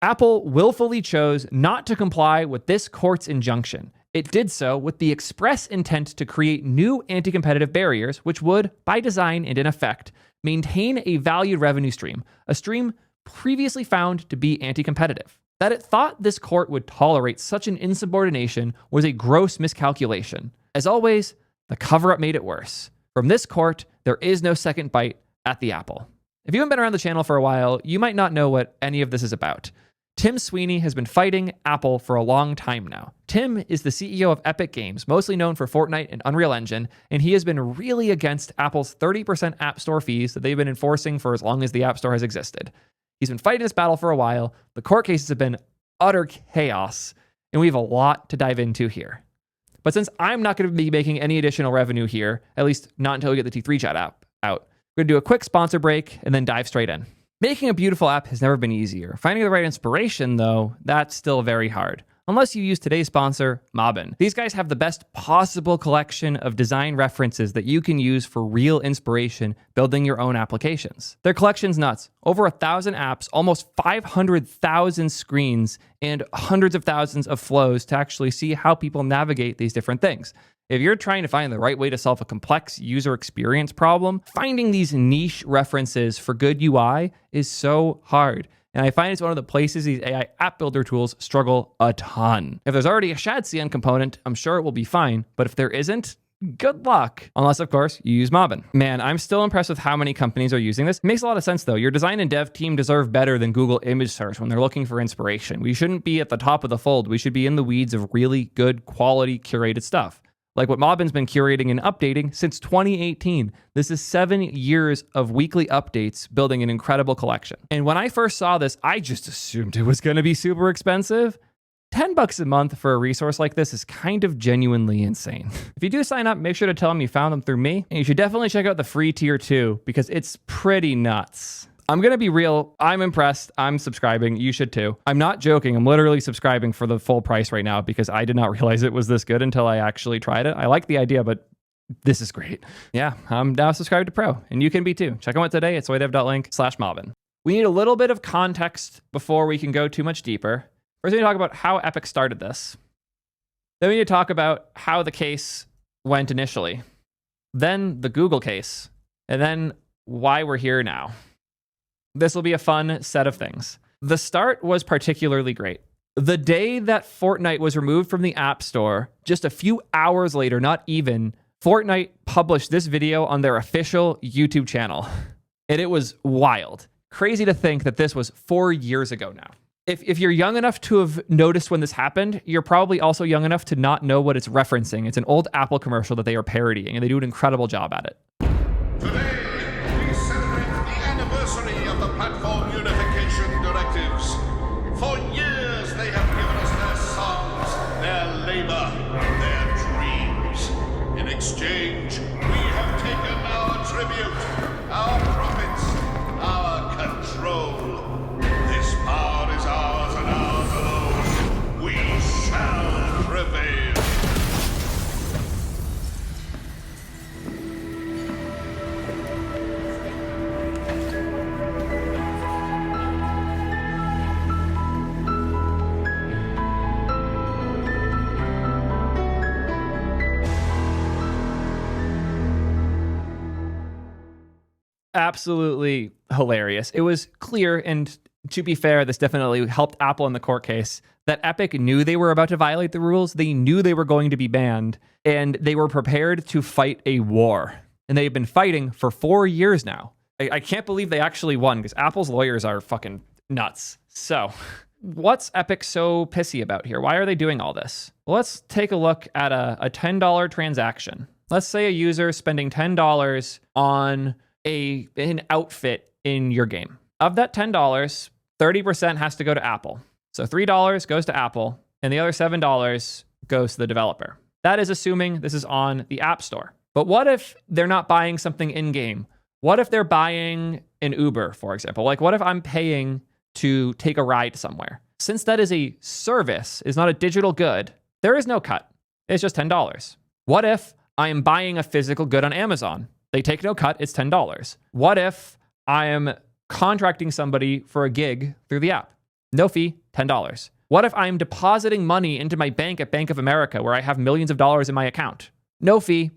Apple willfully chose not to comply with this court's injunction. It did so with the express intent to create new anti-competitive barriers, which would, by design and in effect, maintain a valued revenue stream, a stream previously found to be anti-competitive. That it thought this court would tolerate such an insubordination was a gross miscalculation. As always, the cover-up made it worse. From this court, there is no second bite at the apple. If you haven't been around the channel for a while, you might not know what any of this is about. Tim Sweeney has been fighting Apple for a long time now. Tim is the CEO of Epic Games, mostly known for Fortnite and Unreal Engine, and he has been really against Apple's 30% App Store fees that they've been enforcing for as long as the App Store has existed. He's been fighting this battle for a while. The court cases have been utter chaos, and we have a lot to dive into here. But since I'm not going to be making any additional revenue here, at least not until we get the T3 chat app out, we're going to do a quick sponsor break and then dive straight in. Making a beautiful app has never been easier. Finding the right inspiration, though, that's still very hard. Unless you use today's sponsor, Mobbin. These guys have the best possible collection of design references that you can use for real inspiration building your own applications. Their collection's nuts. Over 1,000 apps, almost 500,000 screens, and hundreds of thousands of flows to actually see how people navigate these different things. If you're trying to find the right way to solve a complex user experience problem, finding these niche references for good UI is so hard. And I find it's one of the places these AI app builder tools struggle a ton. If there's already a ShadCN component, I'm sure it will be fine. But if there isn't, good luck. Unless, of course, you use Mobbin. Man, I'm still impressed with how many companies are using this. It makes a lot of sense, though. Your design and dev team deserve better than Google image search when they're looking for inspiration. We shouldn't be at the top of the fold. We should be in the weeds of really good, quality, curated stuff. Like what Mobbin's been curating and updating since 2018. This is 7 years of weekly updates building an incredible collection. And when I first saw this, I just assumed it was going to be super expensive. $10 a month for a resource like this is kind of genuinely insane. If you do sign up, make sure to tell them you found them through me. And you should definitely check out the free tier too, because it's pretty nuts. I'm going to be real. I'm impressed. I'm subscribing. You should too. I'm not joking. I'm literally subscribing for the full price right now because I did not realize it was this good until I actually tried it. I like the idea, but this is great. Yeah, I'm now subscribed to Pro, and you can be too. Check them out today at soydev.link/Mobbin. We need a little bit of context before we can go too much deeper. First, we need to talk about how Epic started this. Then we need to talk about how the case went initially. Then the Google case. And then why we're here now. This will be a fun set of things. The start was particularly great. The day that Fortnite was removed from the App Store, just a few hours later, not even, Fortnite published this video on their official YouTube channel. And it was wild. Crazy to think that this was 4 years ago now. If you're young enough to have noticed when this happened, you're probably also young enough to not know what it's referencing. It's an old Apple commercial that they are parodying, and they do an incredible job at it. Today, we celebrate the anniversary of the platform unification directives. For years, they have given us their songs, their labor, their dreams. In exchange, we have taken our tribute, our profits, our control. This power is ours and ours alone. We shall prevail. Absolutely hilarious. It was clear, and to be fair, this definitely helped Apple in the court case, that Epic knew they were about to violate the rules. They knew they were going to be banned, and they were prepared to fight a war. And they've been fighting for 4 years now. I can't believe they actually won, because Apple's lawyers are fucking nuts. So, what's Epic so pissy about here? Why are they doing all this? Well, let's take a look at a $10 transaction. Let's say a user is spending $10 on an outfit in your game. Of that $10, 30% has to go to Apple. So $3 goes to Apple, and the other $7 goes to the developer. That is assuming this is on the App Store. But what if they're not buying something in-game? What if they're buying an Uber, for example? Like, what if I'm paying to take a ride somewhere? Since that is a service, is not a digital good, there is no cut. It's just $10. What if I am buying a physical good on Amazon? They take no cut, it's $10. What if I am contracting somebody for a gig through the app? No fee, $10. What if I'm depositing money into my bank at Bank of America where I have millions of dollars in my account? No fee,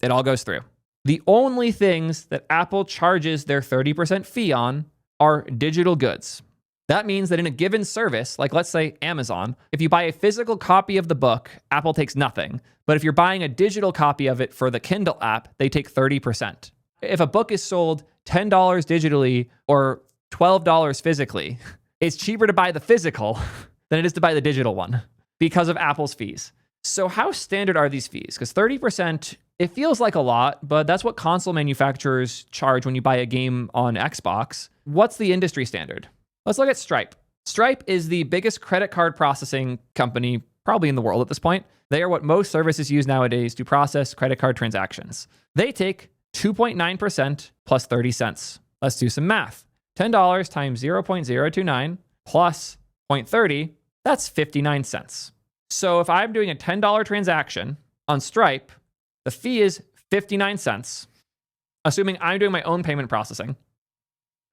it all goes through. The only things that Apple charges their 30% fee on are digital goods. That means that in a given service, like let's say Amazon, if you buy a physical copy of the book, Apple takes nothing. But if you're buying a digital copy of it for the Kindle app, they take 30%. If a book is sold $10 digitally or $12 physically, it's cheaper to buy the physical than it is to buy the digital one because of Apple's fees. So how standard are these fees? Because 30%, it feels like a lot, but that's what console manufacturers charge when you buy a game on Xbox. What's the industry standard? Let's look at Stripe. Stripe is the biggest credit card processing company probably in the world at this point. They are what most services use nowadays to process credit card transactions. They take 2.9% plus 30 cents. Let's do some math. $10 times 0.029 plus 0.30, that's 59 cents. So if I'm doing a $10 transaction on Stripe, the fee is 59 cents, assuming I'm doing my own payment processing,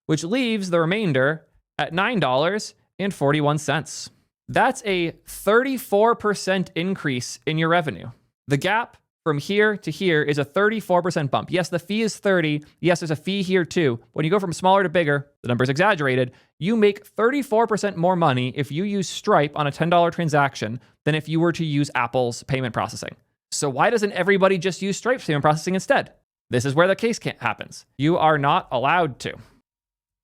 which leaves the remainder at $9.41. That's a 34% increase in your revenue. The gap from here to here is a 34% bump. Yes, the fee is 30. Yes, there's a fee here too. When you go from smaller to bigger, the number's exaggerated. You make 34% more money if you use Stripe on a $10 transaction than if you were to use Apple's payment processing. So why doesn't everybody just use Stripe's payment processing instead? This is where the case happens. You are not allowed to.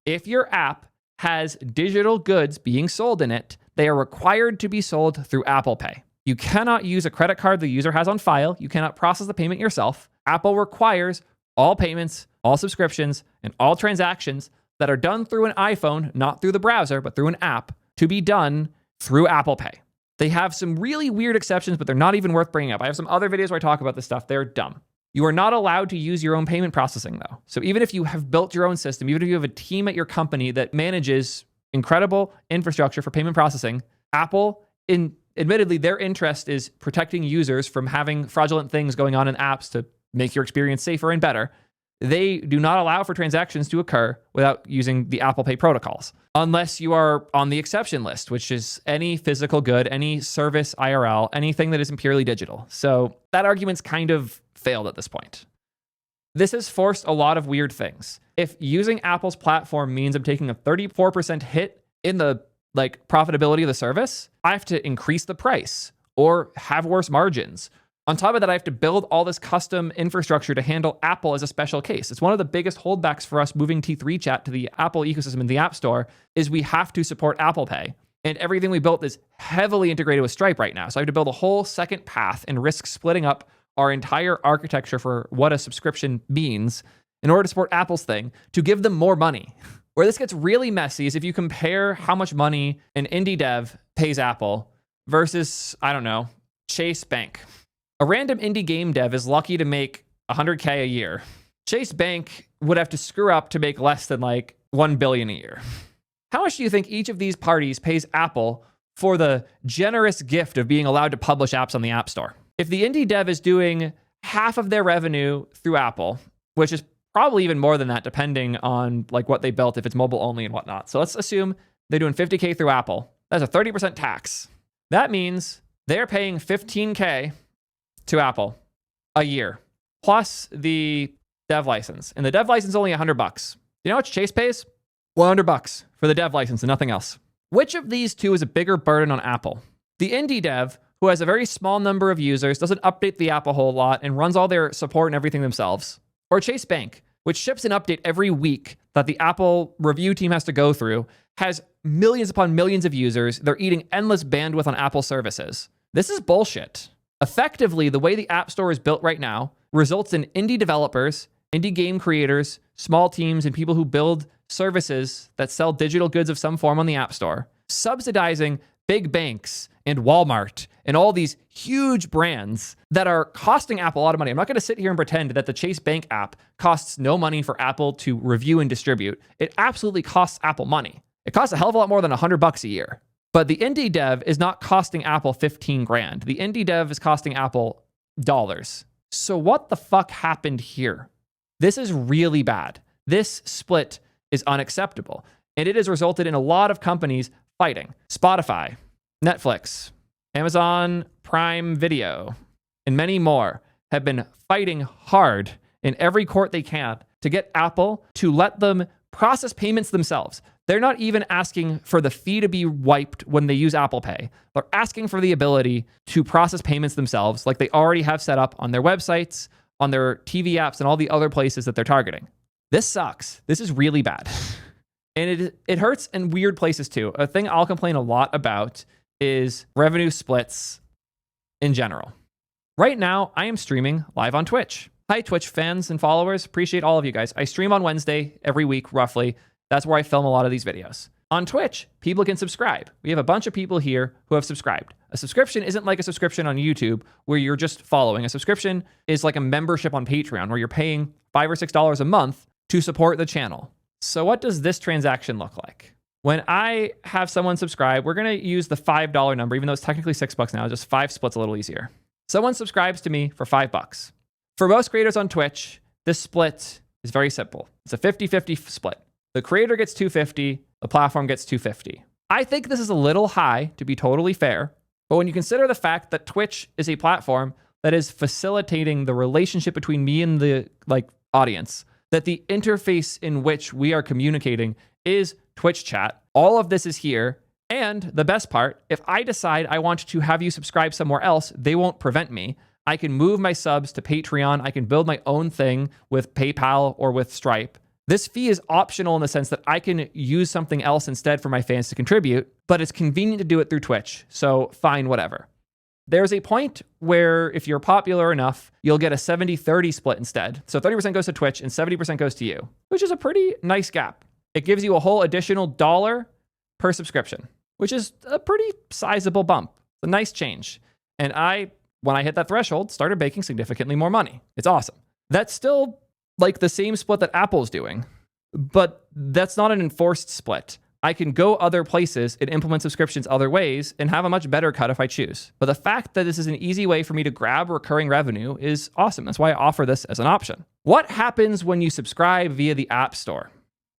If your app has digital goods being sold in it, they are required to be sold through Apple Pay. You cannot use a credit card the user has on file. You cannot process the payment yourself. Apple requires all payments, all subscriptions, and all transactions that are done through an iPhone, not through the browser, but through an app, to be done through Apple Pay. They have some really weird exceptions, but they're not even worth bringing up. I have some other videos where I talk about this stuff. They're dumb. You are not allowed to use your own payment processing, though. So even if you have built your own system, even if you have a team at your company that manages incredible infrastructure for payment processing, Apple, admittedly, their interest is protecting users from having fraudulent things going on in apps to make your experience safer and better. They do not allow for transactions to occur without using the Apple Pay protocols, unless you are on the exception list, which is any physical good, any service IRL, anything that isn't purely digital. So that argument's kind of failed at this point. This has forced a lot of weird things. If using Apple's platform means I'm taking a 34% hit in the profitability of the service, I have to increase the price or have worse margins. On top of that, I have to build all this custom infrastructure to handle Apple as a special case. It's one of the biggest holdbacks for us moving T3 Chat to the Apple ecosystem in the App Store is we have to support Apple Pay. And everything we built is heavily integrated with Stripe right now. So I have to build a whole second path and risk splitting up our entire architecture for what a subscription means in order to support Apple's thing to give them more money. Where this gets really messy is if you compare how much money an indie dev pays Apple versus, I don't know, Chase Bank. A random indie game dev is lucky to make $100K a year. Chase Bank would have to screw up to make less than $1 billion a year. How much do you think each of these parties pays Apple for the generous gift of being allowed to publish apps on the App Store? If the indie dev is doing half of their revenue through Apple, which is probably even more than that, depending on what they built, if it's mobile only and whatnot. So let's assume they're doing $50K through Apple. That's a 30% tax. That means they're paying $15K to Apple a year, plus the dev license. And the dev license is only $100. You know what Chase pays? $100 for the dev license and nothing else. Which of these two is a bigger burden on Apple? The indie dev, who has a very small number of users, doesn't update the app a whole lot, and runs all their support and everything themselves. Or Chase Bank, which ships an update every week that the Apple review team has to go through, has millions upon millions of users. They're eating endless bandwidth on Apple services. This is bullshit. Effectively, the way the App Store is built right now results in indie developers, indie game creators, small teams, and people who build services that sell digital goods of some form on the App Store, subsidizing big banks and Walmart and all these huge brands that are costing Apple a lot of money. I'm not going to sit here and pretend that the Chase Bank app costs no money for Apple to review and distribute. It absolutely costs Apple money. It costs a hell of a lot more than $100 a year. But the indie dev is not costing Apple 15 grand. The indie dev is costing Apple dollars. So what the fuck happened here? This is really bad. This split is unacceptable. And it has resulted in a lot of companies fighting. Spotify, Netflix, Amazon Prime Video, and many more have been fighting hard in every court they can to get Apple to let them process payments themselves. They're not even asking for the fee to be wiped when they use Apple Pay. They're asking for the ability to process payments themselves like they already have set up on their websites, on their TV apps, and all the other places that they're targeting. This sucks. This is really bad. And it hurts in weird places too. A thing I'll complain a lot about is revenue splits in general. Right now, I am streaming live on Twitch. Hi, Twitch fans and followers. Appreciate all of you guys. I stream on Wednesday every week, roughly. That's where I film a lot of these videos. On Twitch, people can subscribe. We have a bunch of people here who have subscribed. A subscription isn't like a subscription on YouTube where you're just following. A subscription is like a membership on Patreon where you're paying $5 or $6 a month to support the channel. So what does this transaction look like? When I have someone subscribe, we're going to use the $5 number, even though it's technically $6 now, just 5 splits a little easier. Someone subscribes to me for $5. For most creators on Twitch, this split is very simple. It's a 50-50 split. The creator gets $250, the platform gets $250. I think this is a little high, to be totally fair, but when you consider the fact that Twitch is a platform that is facilitating the relationship between me and the audience, that the interface in which we are communicating is Twitch chat, all of this is here. And the best part, if I decide I want to have you subscribe somewhere else, they won't prevent me. I can move my subs to Patreon. I can build my own thing with PayPal or with Stripe. This fee is optional in the sense that I can use something else instead for my fans to contribute, but it's convenient to do it through Twitch. So fine, whatever. There's a point where if you're popular enough, you'll get a 70-30 split instead. So 30% goes to Twitch and 70% goes to you, which is a pretty nice gap. It gives you a whole additional $1 per subscription, which is a pretty sizable bump. It's a nice change. And when I hit that threshold, started making significantly more money. It's awesome. That's still like the same split that Apple's doing, but that's not an enforced split. I can go other places and implement subscriptions other ways and have a much better cut if I choose. But the fact that this is an easy way for me to grab recurring revenue is awesome. That's why I offer this as an option. What happens when you subscribe via the App Store?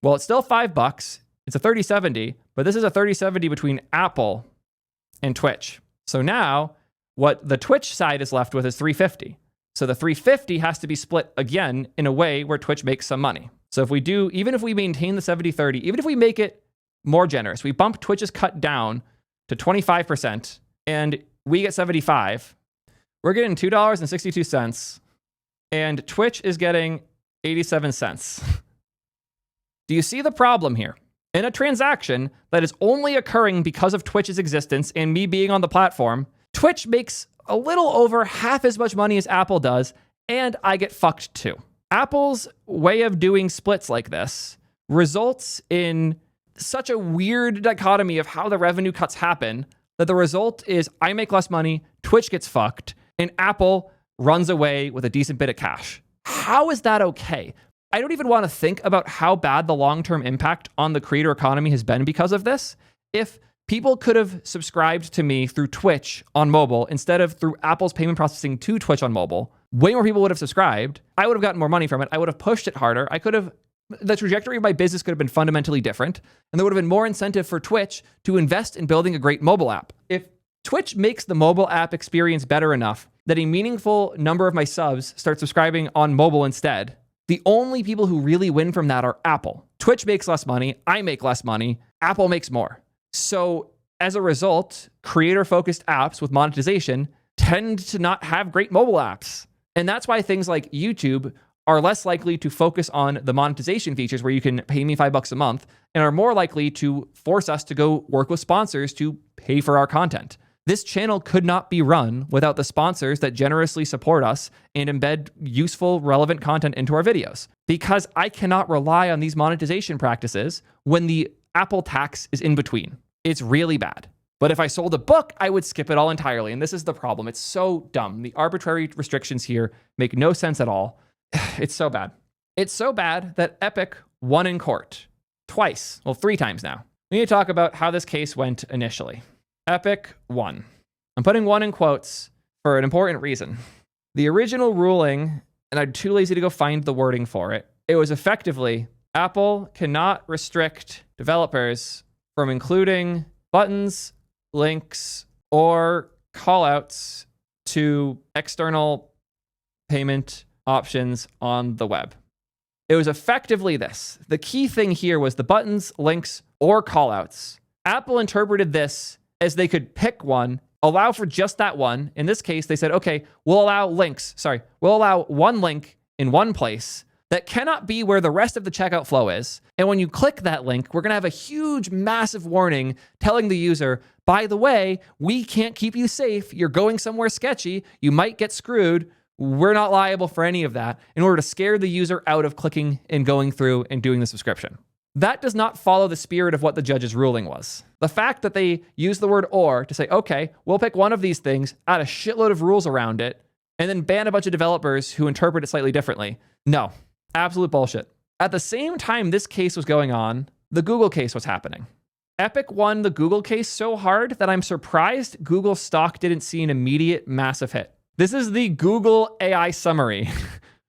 Well, it's still $5. It's a 30/70, but this is a 30/70 between Apple and Twitch. So now what the Twitch side is left with is $350. So the $350 has to be split again in a way where Twitch makes some money. So if we do, even if we maintain the 70/30, even if we make it more generous, we bump Twitch's cut down to 25% and we get 75, we're getting $2.62 and Twitch is getting 87 cents. Do you see the problem here? In a transaction that is only occurring because of Twitch's existence and me being on the platform, Twitch makes a little over half as much money as Apple does, and I get fucked too. Apple's way of doing splits like this results in such a weird dichotomy of how the revenue cuts happen that the result is I make less money, Twitch gets fucked, and Apple runs away with a decent bit of cash. How is that okay? I don't even want to think about how bad the long-term impact on the creator economy has been because of this. If people could have subscribed to me through Twitch on mobile instead of through Apple's payment processing to Twitch on mobile, way more people would have subscribed. I would have gotten more money from it. I would have pushed it harder. The trajectory of my business could have been fundamentally different, and there would have been more incentive for Twitch to invest in building a great mobile app. If Twitch makes the mobile app experience better enough that a meaningful number of my subs start subscribing on mobile instead, the only people who really win from that are Apple. Twitch makes less money, I make less money, Apple makes more. So as a result, creator-focused apps with monetization tend to not have great mobile apps. And that's why things like YouTube are less likely to focus on the monetization features where you can pay me $5 a month and are more likely to force us to go work with sponsors to pay for our content. This channel could not be run without the sponsors that generously support us and embed useful, relevant content into our videos, because I cannot rely on these monetization practices when the Apple tax is in between. It's really bad. But if I sold a book, I would skip it all entirely. And this is the problem. It's so dumb. The arbitrary restrictions here make no sense at all. It's so bad. It's so bad that Epic won in court twice. Well, 3 times now. We need to talk about how this case went initially. Epic won. I'm putting "won" in quotes for an important reason. The original ruling, and I'm too lazy to go find the wording for it, it was effectively Apple cannot restrict developers from including buttons, links, or callouts to external payment options on the web. It was effectively this. The key thing here was the buttons, links, or callouts. Apple interpreted this as they could pick one, allow for just that one. In this case, they said, okay, we'll allow one link in one place that cannot be where the rest of the checkout flow is. And when you click that link, we're going to have a huge, massive warning telling the user, by the way, we can't keep you safe. You're going somewhere sketchy. You might get screwed. We're not liable for any of that, in order to scare the user out of clicking and going through and doing the subscription. That does not follow the spirit of what the judge's ruling was. The fact that they use the word or to say, okay, we'll pick one of these things, add a shitload of rules around it, and then ban a bunch of developers who interpret it slightly differently. No, absolute bullshit. At the same time this case was going on, the Google case was happening. Epic won the Google case so hard that I'm surprised Google stock didn't see an immediate massive hit. This is the Google AI summary,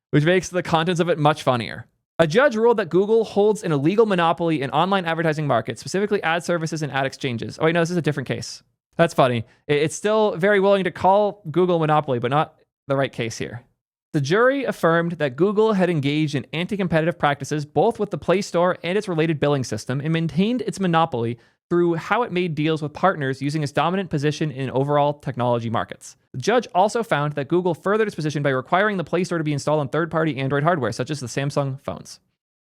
which makes the contents of it much funnier. A judge ruled that Google holds an illegal monopoly in online advertising markets, specifically ad services and ad exchanges. Oh, wait, no, this is a different case. That's funny. It's still very willing to call Google monopoly, but not the right case here. The jury affirmed that Google had engaged in anti-competitive practices both with the Play Store and its related billing system, and maintained its monopoly through how it made deals with partners using its dominant position in overall technology markets. The judge also found that Google furthered its position by requiring the Play Store to be installed on third-party Android hardware, such as the Samsung phones.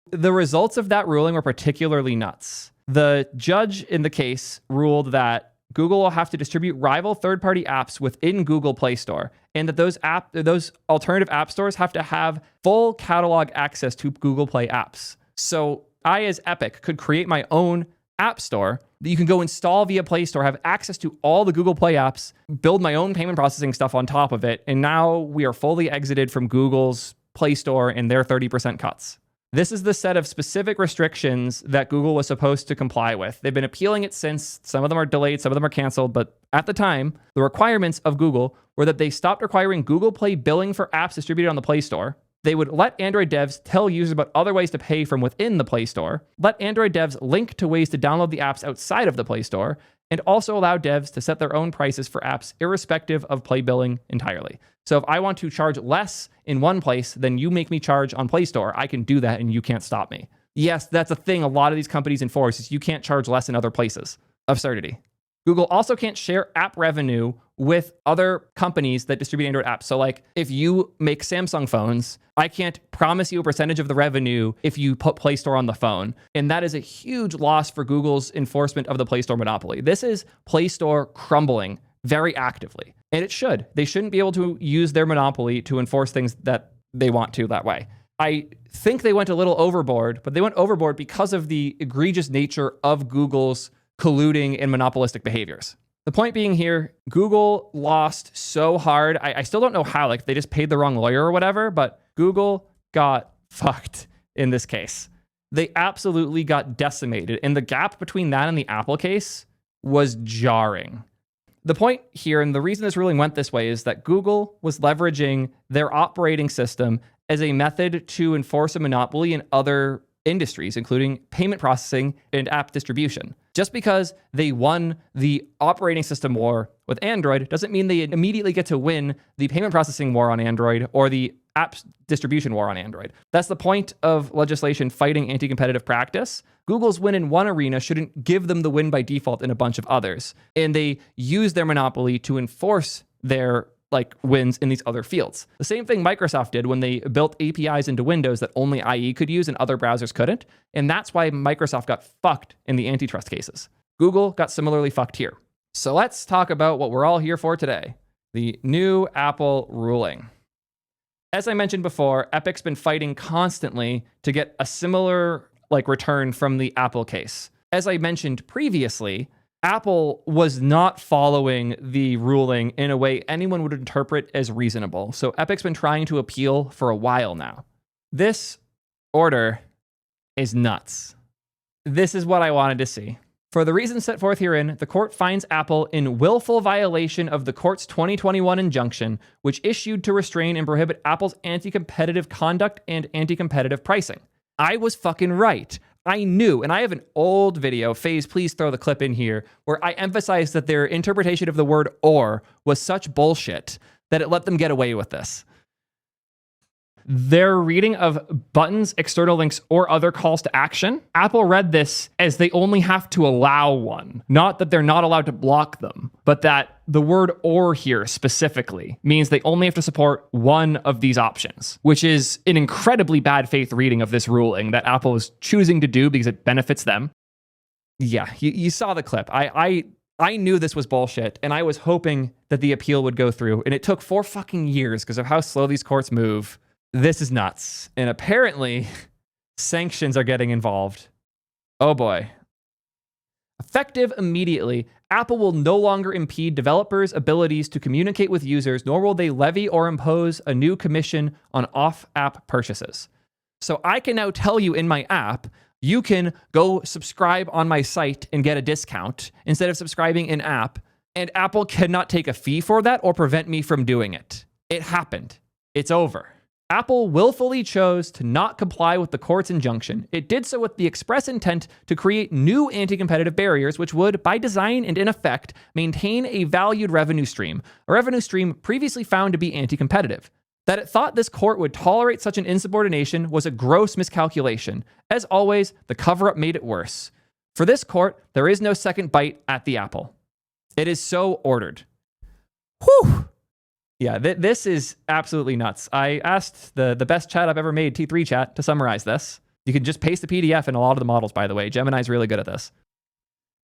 The results of that ruling were particularly nuts. The judge in the case ruled that Google will have to distribute rival third-party apps within Google Play Store, and that those alternative app stores have to have full catalog access to Google Play apps. So I, as Epic, could create my own app store that you can go install via Play Store, have access to all the Google Play apps, build my own payment processing stuff on top of it, and now we are fully exited from Google's Play Store and their 30% cuts. This is the set of specific restrictions that Google was supposed to comply with. They've been appealing it since. Some of them are delayed, some of them are canceled, but at the time, the requirements of Google were that they stopped requiring Google Play billing for apps distributed on the Play Store. They would let Android devs tell users about other ways to pay from within the Play Store, let Android devs link to ways to download the apps outside of the Play Store, and also allow devs to set their own prices for apps irrespective of Play billing entirely. So if I want to charge less in one place than you make me charge on Play Store, I can do that and you can't stop me. Yes, that's a thing a lot of these companies enforce, is you can't charge less in other places. Absurdity. Google also can't share app revenue with other companies that distribute Android apps. So like if you make Samsung phones, I can't promise you a percentage of the revenue if you put Play Store on the phone. And that is a huge loss for Google's enforcement of the Play Store monopoly. This is Play Store crumbling very actively. And it should. They shouldn't be able to use their monopoly to enforce things that they want to that way. I think they went a little overboard, but they went overboard because of the egregious nature of Google's colluding and monopolistic behaviors. The point being here, Google lost so hard. I still don't know how, like they just paid the wrong lawyer or whatever, but Google got fucked in this case. They absolutely got decimated. And the gap between that and the Apple case was jarring. The point here, and the reason this ruling went this way, is that Google was leveraging their operating system as a method to enforce a monopoly in other industries, including payment processing and app distribution. Just because they won the operating system war with Android doesn't mean they immediately get to win the payment processing war on Android or the app distribution war on Android. That's the point of legislation fighting anti-competitive practice. Google's win in one arena shouldn't give them the win by default in a bunch of others. And they use their monopoly to enforce their wins in these other fields. The same thing Microsoft did when they built APIs into Windows that only IE could use and other browsers couldn't. And that's why Microsoft got fucked in the antitrust cases. Google got similarly fucked here. So let's talk about what we're all here for today, the new Apple ruling. As I mentioned before, Epic's been fighting constantly to get a similar return from the Apple case. As I mentioned previously, Apple was not following the ruling in a way anyone would interpret as reasonable. So Epic's been trying to appeal for a while now. This order is nuts. This is what I wanted to see. For the reasons set forth herein, the court finds Apple in willful violation of the court's 2021 injunction, which issued to restrain and prohibit Apple's anti-competitive conduct and anti-competitive pricing. I was fucking right. I knew, and I have an old video, Faze, please throw the clip in here, where I emphasized that their interpretation of the word or was such bullshit that it let them get away with this. Their reading of buttons, external links, or other calls to action, Apple read this as they only have to allow one. Not that they're not allowed to block them, but that the word or here specifically means they only have to support one of these options, which is an incredibly bad faith reading of this ruling that Apple is choosing to do because it benefits them. Yeah, you saw the clip. I knew this was bullshit, and I was hoping that the appeal would go through, and it took 4 fucking years because of how slow these courts move. This is nuts. And apparently, sanctions are getting involved. Oh boy. Effective immediately, Apple will no longer impede developers' abilities to communicate with users, nor will they levy or impose a new commission on off-app purchases. So I can now tell you in my app, you can go subscribe on my site and get a discount instead of subscribing in app, and Apple cannot take a fee for that or prevent me from doing it. It happened. It's over. Apple willfully chose to not comply with the court's injunction. It did so with the express intent to create new anti-competitive barriers, which would, by design and in effect, maintain a valued revenue stream, a revenue stream previously found to be anti-competitive. That it thought this court would tolerate such an insubordination was a gross miscalculation. As always, the cover-up made it worse. For this court, there is no second bite at the apple. It is so ordered. Whew! Yeah, this is absolutely nuts. I asked the best chat I've ever made, T3 chat, to summarize this. You can just paste the PDF in a lot of the models, by the way. Gemini's really good at this.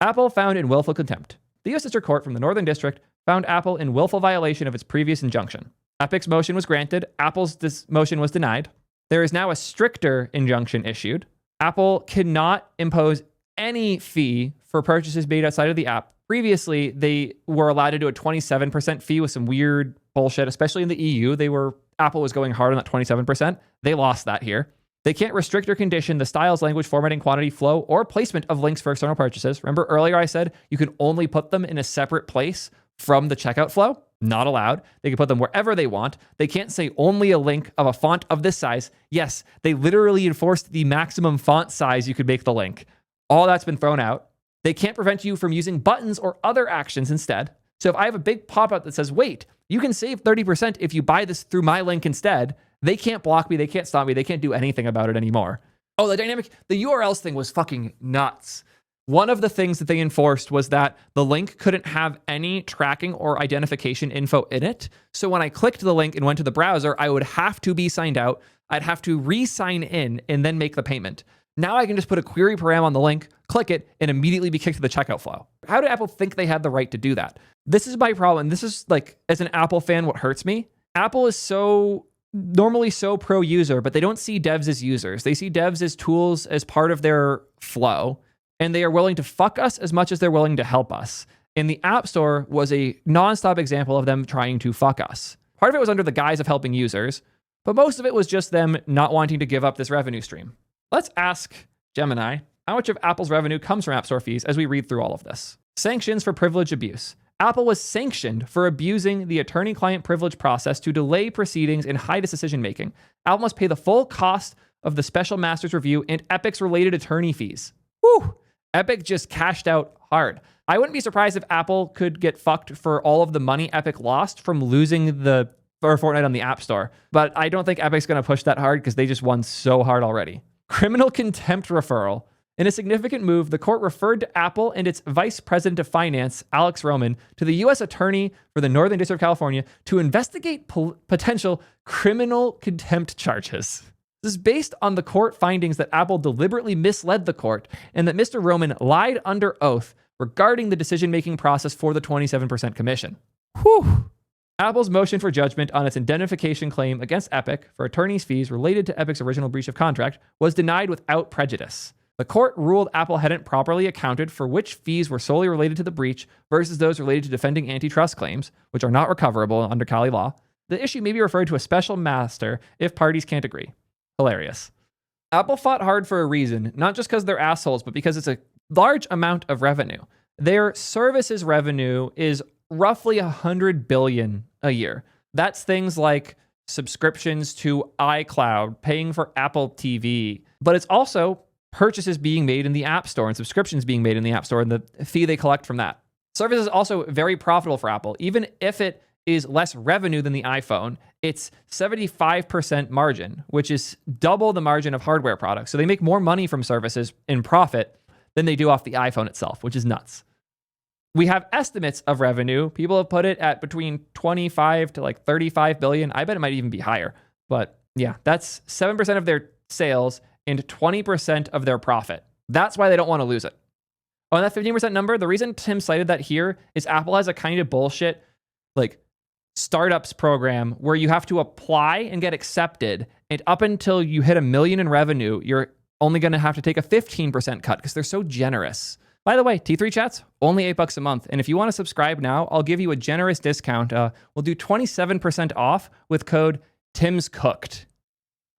Apple found in willful contempt. The U.S. District Court from the Northern District found Apple in willful violation of its previous injunction. Epic's motion was granted. Apple's motion was denied. There is now a stricter injunction issued. Apple cannot impose any fee for purchases made outside of the app. Previously, they were allowed to do a 27% fee with some weird bullshit, especially in the EU. Apple was going hard on that 27%. They lost that here. They can't restrict or condition the styles, language, formatting, quantity, flow, or placement of links for external purchases. Remember earlier I said you can only put them in a separate place from the checkout flow? Not allowed. They can put them wherever they want. They can't say only a link of a font of this size. Yes, they literally enforced the maximum font size you could make the link. All that's been thrown out. They can't prevent you from using buttons or other actions instead. So if I have a big pop-up that says, wait, you can save 30% if you buy this through my link instead, they can't block me, they can't stop me, they can't do anything about it anymore. Oh, the URLs thing was fucking nuts. One of the things that they enforced was that the link couldn't have any tracking or identification info in it. So when I clicked the link and went to the browser, I would have to be signed out. I'd have to re-sign in and then make the payment. Now I can just put a query param on the link, click it, and immediately be kicked to the checkout flow. How did Apple think they had the right to do that? This is my problem. This is like, as an Apple fan, what hurts me. Apple is normally so pro-user, but they don't see devs as users. They see devs as tools as part of their flow, and they are willing to fuck us as much as they're willing to help us. And the App Store was a nonstop example of them trying to fuck us. Part of it was under the guise of helping users, but most of it was just them not wanting to give up this revenue stream. Let's ask Gemini how much of Apple's revenue comes from App Store fees as we read through all of this. Sanctions for privilege abuse. Apple was sanctioned for abusing the attorney-client privilege process to delay proceedings and hide its decision-making. Apple must pay the full cost of the special master's review and Epic's related attorney fees. Whew! Epic just cashed out hard. I wouldn't be surprised if Apple could get fucked for all of the money Epic lost from losing Fortnite on the App Store. But I don't think Epic's going to push that hard because they just won so hard already. Criminal contempt referral. In a significant move, the court referred to Apple and its vice president of finance, Alex Roman, to the U.S. attorney for the Northern District of California to investigate potential criminal contempt charges. This is based on the court findings that Apple deliberately misled the court and that Mr. Roman lied under oath regarding the decision-making process for the 27% commission. Whew! Apple's motion for judgment on its indemnification claim against Epic for attorney's fees related to Epic's original breach of contract was denied without prejudice. The court ruled Apple hadn't properly accounted for which fees were solely related to the breach versus those related to defending antitrust claims, which are not recoverable under Cali law. The issue may be referred to a special master if parties can't agree. Hilarious. Apple fought hard for a reason, not just because they're assholes, but because it's a large amount of revenue. Their services revenue is roughly $100 billion a year. That's things like subscriptions to iCloud, paying for Apple TV, but it's also purchases being made in the App Store and subscriptions being made in the App Store and the fee they collect from that. Service is also very profitable for Apple. Even if it is less revenue than the iPhone, it's 75% margin, which is double the margin of hardware products. So they make more money from services in profit than they do off the iPhone itself, which is nuts. We have estimates of revenue. People have put it at between 25 to like 35 billion. I bet it might even be higher. But yeah, that's 7% of their sales and 20% of their profit. That's why they don't want to lose it. Oh, and that 15% number, the reason Tim cited that here is Apple has a kind of bullshit like startups program where you have to apply and get accepted. And up until you hit $1 million in revenue, you're only going to have to take a 15% cut because they're so generous. By the way, T3 Chats, only $8 a month. And if you want to subscribe now, I'll give you a generous discount. We'll do 27% off with code TimsCooked.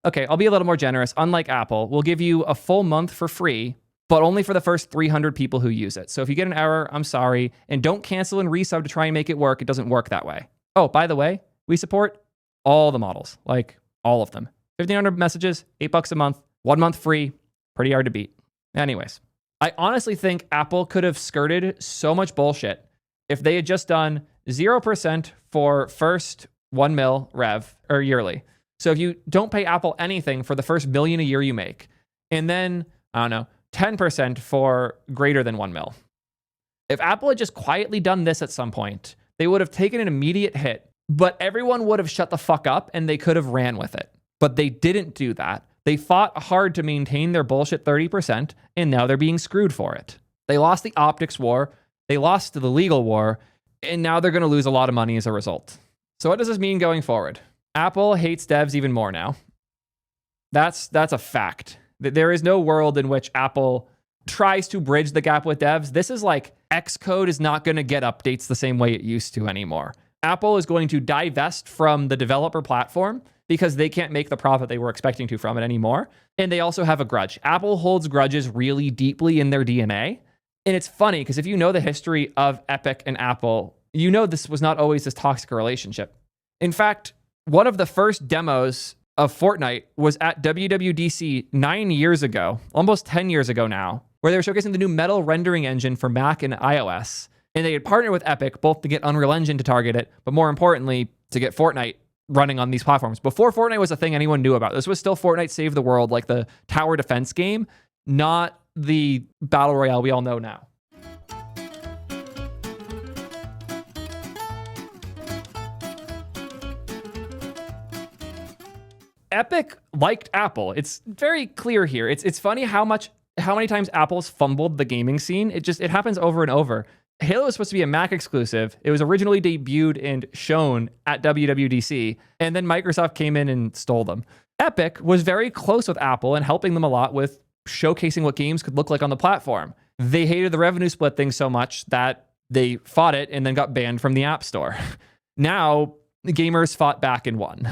Okay, I'll be a little more generous. Unlike Apple, we'll give you a full month for free, but only for the first 300 people who use it. So if you get an error, I'm sorry. And don't cancel and resub to try and make it work. It doesn't work that way. Oh, by the way, we support all the models, like all of them. 1,500 messages, $8 a month, 1 month free. Pretty hard to beat. Anyways, I honestly think Apple could have skirted so much bullshit if they had just done 0% for first 1 mil rev or yearly. So if you don't pay Apple anything for the first $1 million a year you make, and then, I don't know, 10% for greater than 1 mil. If Apple had just quietly done this at some point, they would have taken an immediate hit, but everyone would have shut the fuck up and they could have ran with it. But they didn't do that. They fought hard to maintain their bullshit 30%, and now they're being screwed for it. They lost the optics war, they lost the legal war, and now they're going to lose a lot of money as a result. So what does this mean going forward? Apple hates devs even more now. That's a fact. There is no world in which Apple tries to bridge the gap with devs. This is like Xcode is not going to get updates the same way it used to anymore. Apple is going to divest from the developer platform because they can't make the profit they were expecting to from it anymore. And they also have a grudge. Apple holds grudges really deeply in their DNA. And it's funny because if you know the history of Epic and Apple, you know this was not always this toxic relationship. In fact, one of the first demos of Fortnite was at WWDC 9 years ago, almost 10 years ago now, where they were showcasing the new Metal rendering engine for Mac and iOS. And they had partnered with Epic, both to get Unreal Engine to target it, but more importantly, to get Fortnite running on these platforms. Before Fortnite was a thing anyone knew about. This was still Fortnite Save the World, like the tower defense game, not the battle royale we all know now. Epic liked Apple. It's very clear here. It's funny how many times Apple's fumbled the gaming scene. It happens over and over. Halo was supposed to be a Mac exclusive. It was originally debuted and shown at WWDC, and then Microsoft came in and stole them. Epic was very close with Apple and helping them a lot with showcasing what games could look like on the platform. They hated the revenue split thing so much that they fought it and then got banned from the App Store. Now, the gamers fought back and won.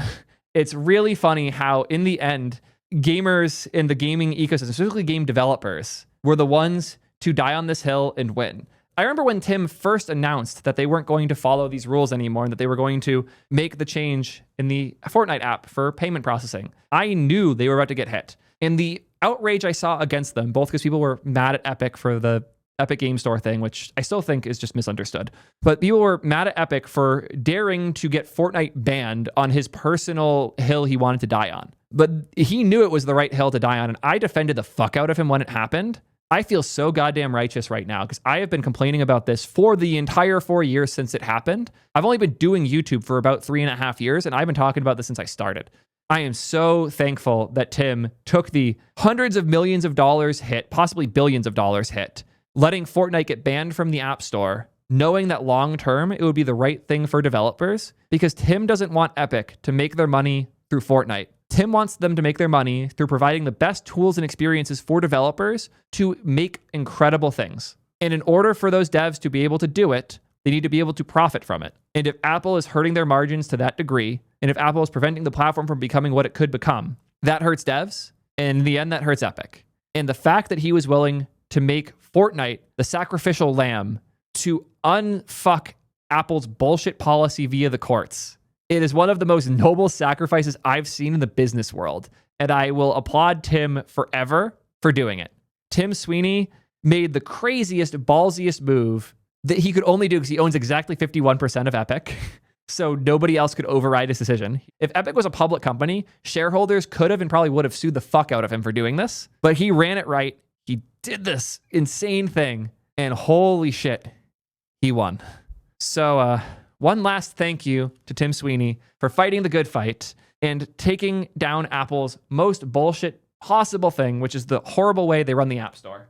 It's really funny how, in the end, gamers in the gaming ecosystem, specifically game developers, were the ones to die on this hill and win. I remember when Tim first announced that they weren't going to follow these rules anymore and that they were going to make the change in the Fortnite app for payment processing. I knew they were about to get hit. And the outrage I saw against them, both because people were mad at Epic for the Epic Game Store thing, which I still think is just misunderstood. But people were mad at Epic for daring to get Fortnite banned on his personal hill he wanted to die on. But he knew it was the right hill to die on, and I defended the fuck out of him when it happened. I feel so goddamn righteous right now because I have been complaining about this for the entire 4 years since it happened. I've only been doing YouTube for about 3.5 years, and I've been talking about this since I started. I am so thankful that Tim took the hundreds of millions of dollars hit, possibly billions of dollars hit, letting Fortnite get banned from the App Store, knowing that long term it would be the right thing for developers, because Tim doesn't want Epic to make their money through Fortnite. Tim wants them to make their money through providing the best tools and experiences for developers to make incredible things. And in order for those devs to be able to do it, they need to be able to profit from it. And if Apple is hurting their margins to that degree, and if Apple is preventing the platform from becoming what it could become, that hurts devs. And in the end, that hurts Epic. And the fact that he was willing to make Fortnite the sacrificial lamb to unfuck Apple's bullshit policy via the courts, it is one of the most noble sacrifices I've seen in the business world. And I will applaud Tim forever for doing it. Tim Sweeney made the craziest, ballsiest move that he could only do because he owns exactly 51% of Epic. So nobody else could override his decision. If Epic was a public company, shareholders could have and probably would have sued the fuck out of him for doing this. But he ran it right. He did this insane thing. And holy shit, he won. So one last thank you to Tim Sweeney for fighting the good fight and taking down Apple's most bullshit possible thing, which is the horrible way they run the App Store.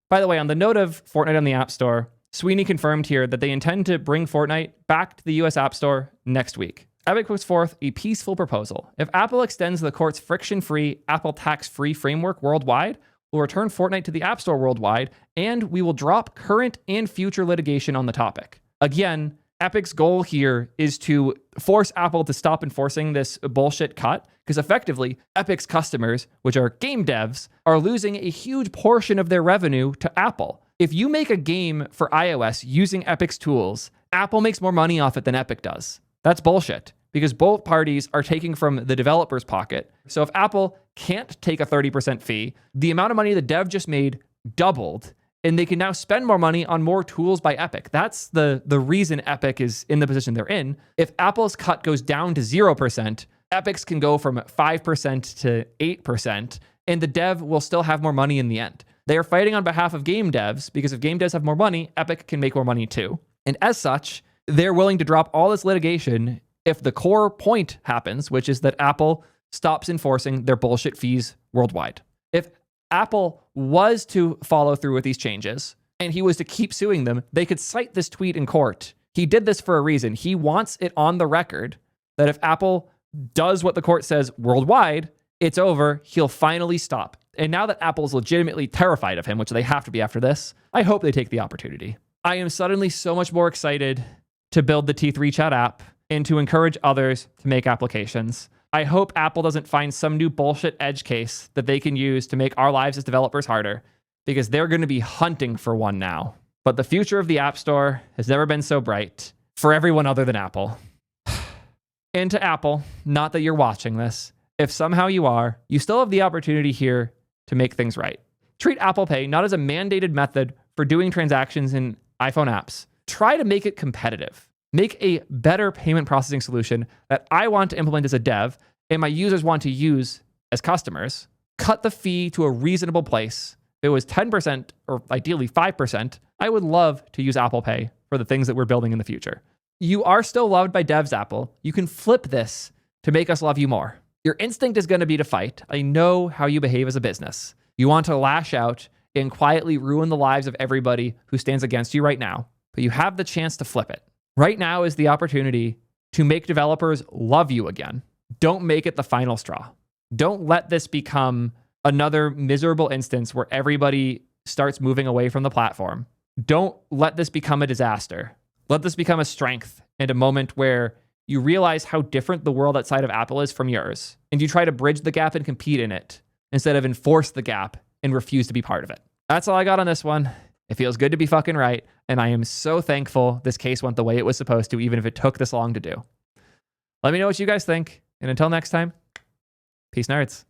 By the way, on the note of Fortnite on the App Store, Sweeney confirmed here that they intend to bring Fortnite back to the US App Store next week. Epic puts forth a peaceful proposal. If Apple extends the court's friction-free, Apple tax-free framework worldwide, we'll return Fortnite to the App Store worldwide, and we will drop current and future litigation on the topic. Again, Epic's goal here is to force Apple to stop enforcing this bullshit cut, because effectively, Epic's customers, which are game devs, are losing a huge portion of their revenue to Apple. If you make a game for iOS using Epic's tools, Apple makes more money off it than Epic does. That's bullshit, because both parties are taking from the developer's pocket. So if Apple can't take a 30% fee, the amount of money the dev just made doubled, and they can now spend more money on more tools by Epic. That's the reason Epic is in the position they're in. If Apple's cut goes down to 0%, Epic's can go from 5% to 8%, and the dev will still have more money in the end. They are fighting on behalf of game devs, because if game devs have more money, Epic can make more money too. And as such, they're willing to drop all this litigation if the core point happens, which is that Apple stops enforcing their bullshit fees worldwide. If Apple was to follow through with these changes and he was to keep suing them, they could cite this tweet in court. He did this for a reason. He wants it on the record that if Apple does what the court says worldwide, it's over. He'll finally stop. And now that Apple's legitimately terrified of him, which they have to be after this, I hope they take the opportunity. I am suddenly so much more excited to build the T3 Chat app and to encourage others to make applications. I hope Apple doesn't find some new bullshit edge case that they can use to make our lives as developers harder, because they're going to be hunting for one now. But the future of the App Store has never been so bright for everyone other than Apple. And to Apple, not that you're watching this, if somehow you are, you still have the opportunity here to make things right. Treat Apple Pay not as a mandated method for doing transactions in iPhone apps. Try to make it competitive. Make a better payment processing solution that I want to implement as a dev and my users want to use as customers. Cut the fee to a reasonable place. If it was 10% or ideally 5%, I would love to use Apple Pay for the things that we're building in the future. You are still loved by devs, Apple. You can flip this to make us love you more. Your instinct is going to be to fight. I know how you behave as a business. You want to lash out and quietly ruin the lives of everybody who stands against you right now, but you have the chance to flip it. Right now is the opportunity to make developers love you again. Don't make it the final straw. Don't let this become another miserable instance where everybody starts moving away from the platform. Don't let this become a disaster. Let this become a strength and a moment where you realize how different the world outside of Apple is from yours, and you try to bridge the gap and compete in it instead of enforce the gap and refuse to be part of it. That's all I got on this one. It feels good to be fucking right, and I am so thankful this case went the way it was supposed to, even if it took this long to do. Let me know what you guys think, and until next time, peace nerds.